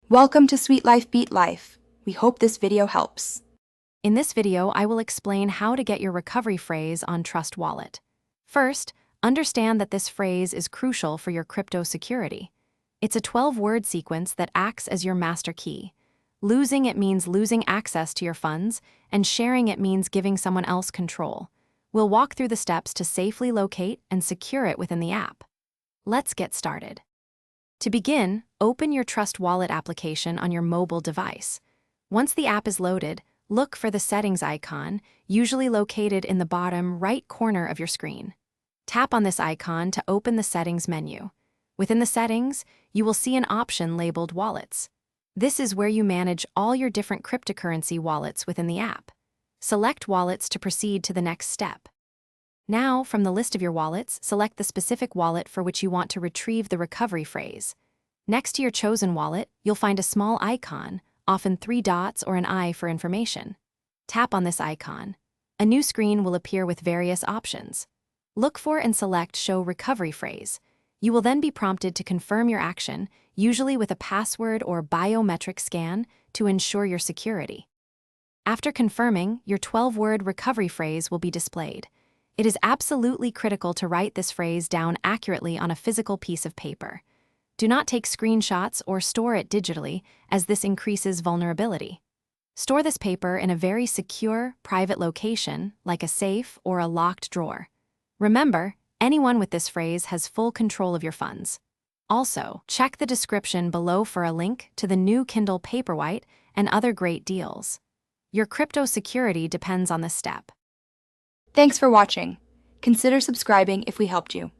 Welcome to Sweet Life Beat Life. We hope this video helps. In this video, I will explain how to get your recovery phrase on Trust Wallet. First, understand that this phrase is crucial for your crypto security. It's a 12-word sequence that acts as your master key. Losing it means losing access to your funds, and sharing it means giving someone else control. We'll walk through the steps to safely locate and secure it within the app. Let's get started. To begin, open your Trust Wallet application on your mobile device. Once the app is loaded, look for the settings icon, usually located in the bottom right corner of your screen. Tap on this icon to open the settings menu. Within the settings, you will see an option labeled Wallets. This is where you manage all your different cryptocurrency wallets within the app. Select Wallets to proceed to the next step. Now, from the list of your wallets, select the specific wallet for which you want to retrieve the recovery phrase. Next to your chosen wallet, you'll find a small icon, often 3 dots or an eye for information. Tap on this icon. A new screen will appear with various options. Look for and select Show Recovery Phrase. You will then be prompted to confirm your action, usually with a password or biometric scan, to ensure your security. After confirming, your 12-word recovery phrase will be displayed. It is absolutely critical to write this phrase down accurately on a physical piece of paper. Do not take screenshots or store it digitally, as this increases vulnerability. Store this paper in a very secure, private location, like a safe or a locked drawer. Remember, anyone with this phrase has full control of your funds. Also, check the description below for a link to the new Kindle Paperwhite and other great deals. Your crypto security depends on this step. Thanks for watching. Consider subscribing if we helped you.